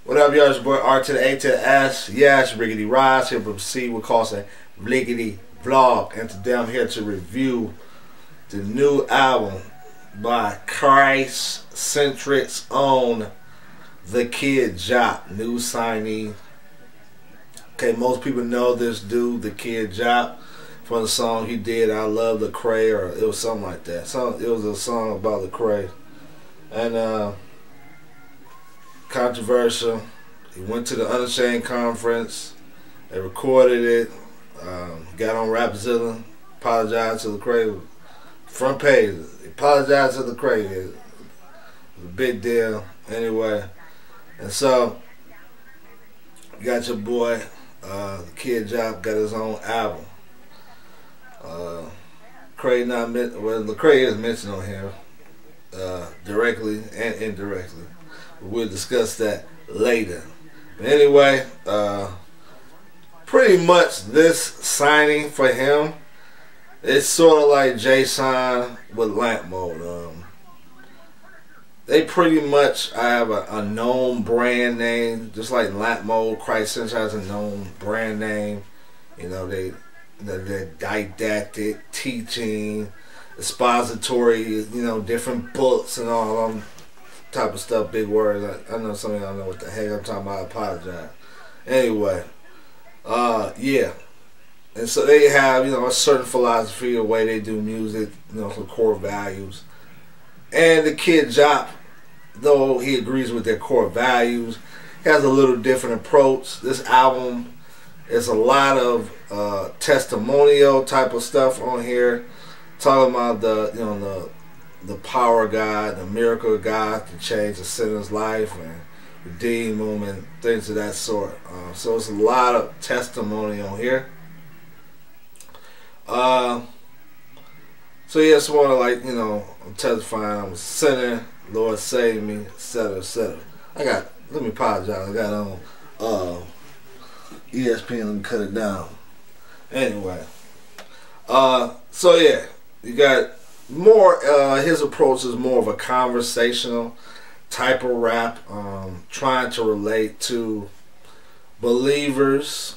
What up, y'all? It's your boy R to the A to the S. Yes, Riggedy Rise here from C. We call it a Riggedy Vlog. And today I'm here to review the new album by Christcentric's own the Kidd Jopp, new signee. Okay, most people know this dude, the Kidd Jopp, from the song he did, I Love Lecrae, or it was something like that. It was a song about Lecrae. And controversial. He went to the Unashamed conference. They recorded it. Got on Rapzilla. Apologized to Lecrae. Front page. Apologized to Lecrae. It was a big deal. Anyway, and so you got your boy, Kidd Jopp, got his own album. Lecrae is mentioned on here directly and indirectly. We'll discuss that later. But anyway, pretty much this signing for him, it's sort of like Jason with Lamp Mode. They pretty much have a known brand name, just like Lamp Mode. Christcentric has a known brand name. You know, they're didactic, teaching, expository, you know, different books and all them type of stuff, big words. I know some of y'all know what the heck I'm talking about. I apologize. Anyway, yeah. And so they have, you know, a certain philosophy, the way they do music, you know, some core values. And the Kidd Jopp, though he agrees with their core values, has a little different approach. This album is a lot of testimonial type of stuff on here, talking about the power of God, the miracle of God to change a sinner's life and redeem them and things of that sort. So it's a lot of testimony on here. So yeah, it's more like, you know, I'm testifying I'm a sinner, Lord save me, etc., etc. Let me apologize, I got on ESPN, let me cut it down. Anyway, so yeah, you got more, his approach is more of a conversational type of rap, trying to relate to believers,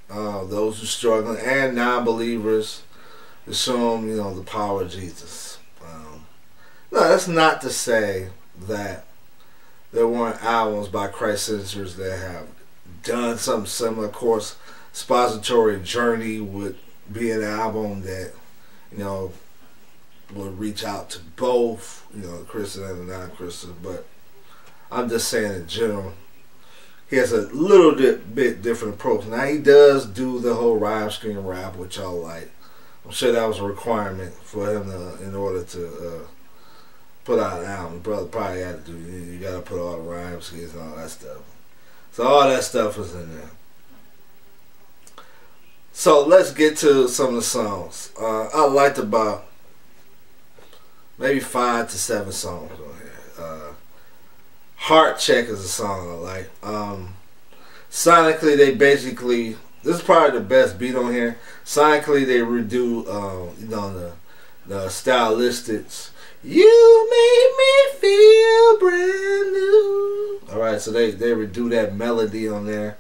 those who are struggling, and non-believers, to show them, you know, the power of Jesus. No, that's not to say that there weren't albums by Christcentric that have done something similar. Of course, Expository Journey would be an album that, you know, would reach out to both, you know, Christian and non-Christian. But I'm just saying in general, he has a little bit different approach. Now he does do the whole rhyme scheme rap, which y'all like. I'm sure that was a requirement for him to, in order to put out an album. Brother probably had to do. You got to put all the rhyme schemes and all that stuff. So all that stuff is in there. So let's get to some of the songs. I liked about maybe 5 to 7 songs on here. Heart Check is a song I like. Sonically, they basically, this is probably the best beat on here. Sonically, they redo, you know, the stylistics. You made me feel brand new. All right, so they redo that melody on there.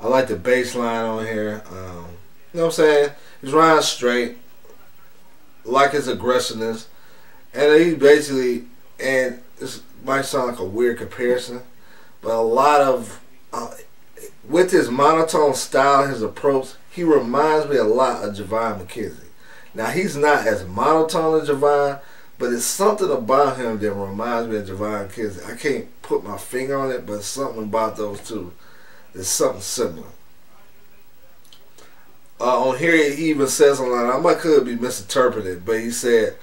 I like the bass line on here. You know what I'm saying? He's rhymes straight. Like his aggressiveness. And he basically, and this might sound like a weird comparison, but a lot of, with his monotone style, his approach, he reminds me a lot of Javon McKenzie. Now, he's not as monotone as Javon, but it's something about him that reminds me of Javon McKenzie. I can't put my finger on it, but something about those two. There's something similar. On here, he even says a line, I could be misinterpreted, but he said,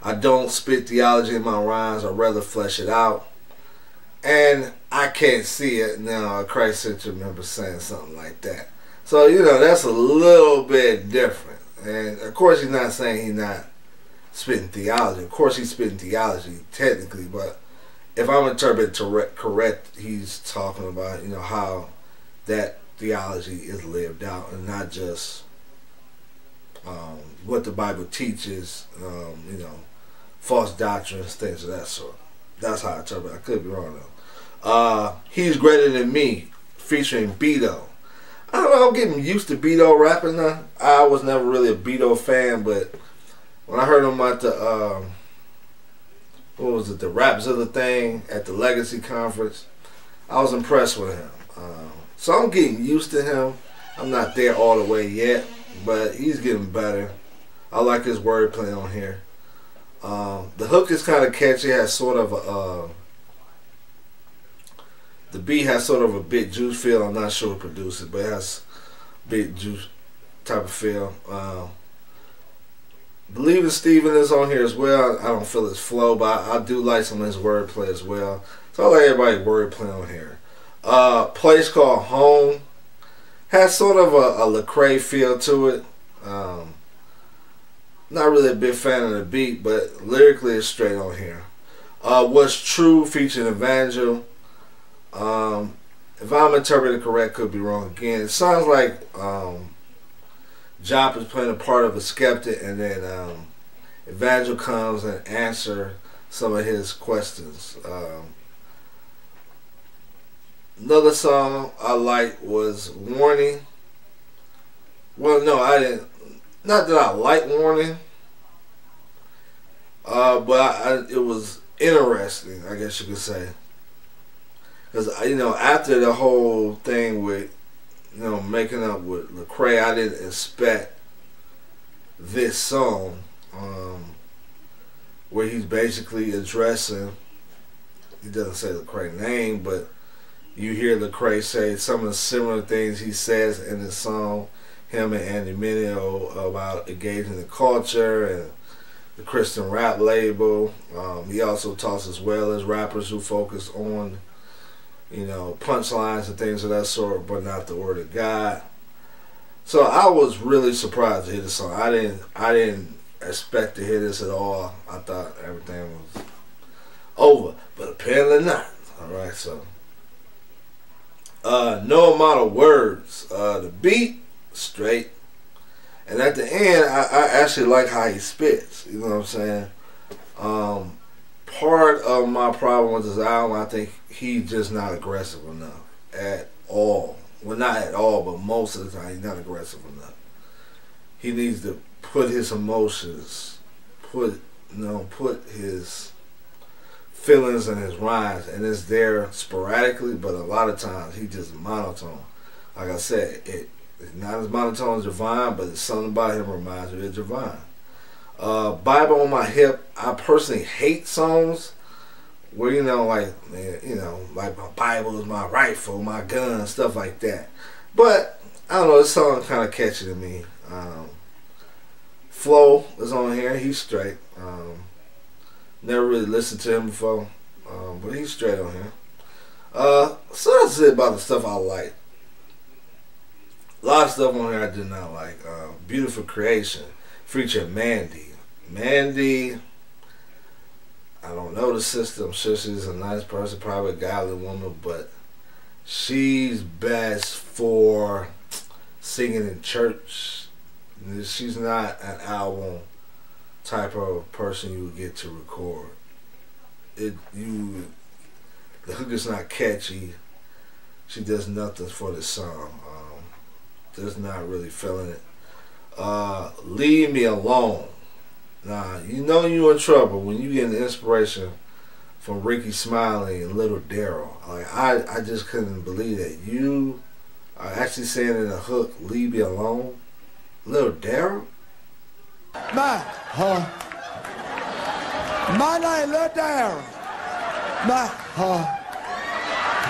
I don't spit theology in my rhymes, I'd rather flesh it out. And I can't see it now, a Christcentric member saying something like that. So, you know, that's a little bit different. And, of course, he's not saying he's not spitting theology. Of course, he's spitting theology, technically. But if I'm interpreting correct, he's talking about, you know, how that theology is lived out and not just what the Bible teaches, you know, false doctrines, things of that sort. That's how I interpret it. I could be wrong though. He's Greater Than Me, featuring Beto. I don't know, I'm getting used to Beto rapping now. I was never really a Beto fan, but when I heard him at the, what was it, the Rapzilla thing at the Legacy Conference, I was impressed with him. So I'm getting used to him. I'm not there all the way yet, but he's getting better. I like his wordplay on here. The hook is kind of catchy. Has sort of a the beat has sort of a Big Juice feel. I'm not sure who produced it, but it has Big Juice type of feel. Believing Steven is on here as well. I don't feel his flow, but I do like some of his wordplay as well. So I like everybody's wordplay on here. Place Called Home has sort of a Lecrae feel to it. Not really a big fan of the beat, but lyrically it's straight on here. What's True featuring Evangel. If I'm interpreting correct, could be wrong again. It sounds like Jopp is playing a part of a skeptic, and then Evangel comes and answers some of his questions. Another song I liked was Warning. Well, no, I didn't. Not that I like Warning, but it was interesting, I guess you could say. Because, after the whole thing with, making up with Lecrae, I didn't expect this song where he's basically addressing, he doesn't say Lecrae's name, but you hear Lecrae say some of the similar things he says in the song, him and Andy Mineo, about engaging the culture and the Christian rap label. He also talks as well as rappers who focus on, punchlines and things of that sort, but not the word of God. So I was really surprised to hear the song. I didn't expect to hear this at all. I thought everything was over, but apparently not. Alright, so no amount of words. The beat, straight. And at the end, I actually like how he spits. You know what I'm saying? Part of my problem with this album, I think he's just not aggressive enough at all. Well, not at all, but most of the time he's not aggressive enough. He needs to put his emotions, put his feelings in his rhymes, and it's there sporadically, but a lot of times he just monotone. Like I said, it's not as monotone as Divine, but it's something about him reminds me of Divine. Bible on My Hip, I personally hate songs where, like my Bible is my rifle, my gun, stuff like that. But I don't know, this song kind of catchy to me. Flo is on here, he's straight. Never really listened to him before, but he's straight on here. So that's it about the stuff I like. A lot of stuff on here I did not like. Beautiful Creation, featuring Mandy. Mandy, I don't know the sister. I'm sure she's a nice person, probably a godly woman, but she's best for singing in church. She's not an album type of person you would get to record. The hook is not catchy. She does nothing for the song. Just not really feeling it. Leave Me Alone. Nah, you're in trouble when you get an inspiration from Ricky Smiley and Little Daryl. Like I just couldn't believe that you are actually saying in the hook, "Leave Me Alone." Little Daryl. My name Little Daryl.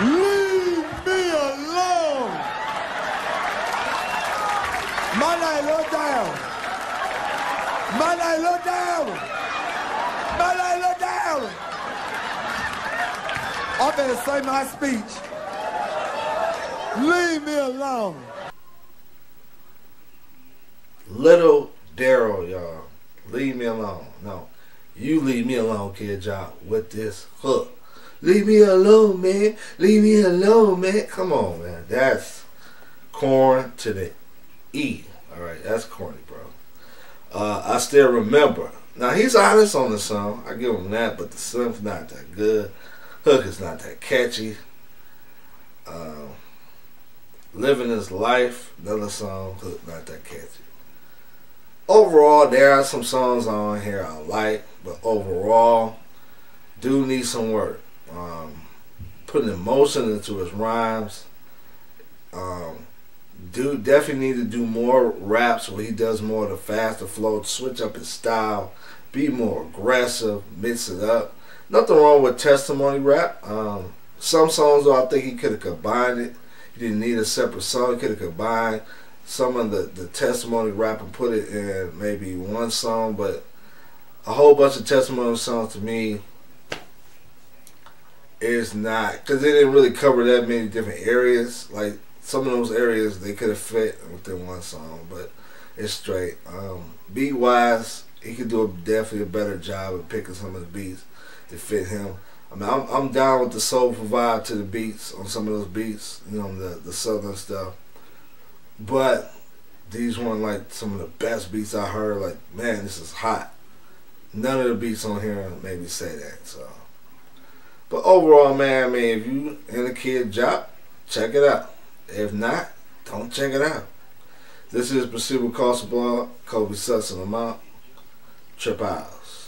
Leave me alone. My name Little Daryl. My name Little Daryl. My name Little Daryl. I better say my speech. Leave me alone. Little Daryl, y'all. Leave me alone. No. You leave me alone, Kidd Jopp, with this hook. Leave me alone, man. Leave me alone, man. Come on, man. That's corn to the E. Alright, that's corny, bro. I Still Remember. Now, he's honest on the song. I give him that, but the song's not that good. Hook is not that catchy. Living His Life, another song, hook not that catchy. Overall, there are some songs on here I like, but overall, dude needs some work. Putting emotion into his rhymes. Dude definitely need to do more raps where he does more of the faster flow, switch up his style, be more aggressive, mix it up. Nothing wrong with testimony rap. Some songs though, I think he could have combined it. He didn't need a separate song. He could have combined some of the testimony rap and put it in maybe one song, but a whole bunch of testimony songs to me is not, because they didn't really cover that many different areas. Like some of those areas they could have fit within one song, but it's straight. Beat wise, he could do definitely a better job of picking some of the beats to fit him. I mean, I'm down with the soulful vibe to the beats on some of those beats, you know, the southern stuff. But these weren't like some of the best beats I heard. Like, man, this is hot. None of the beats on here made me say that. So, but overall, man, I mean, if you in the Kidd Jopp, check it out. If not, don't check it out. This is Perceivable Cost Ball, Kobe Sutton, I'm out. Trip House.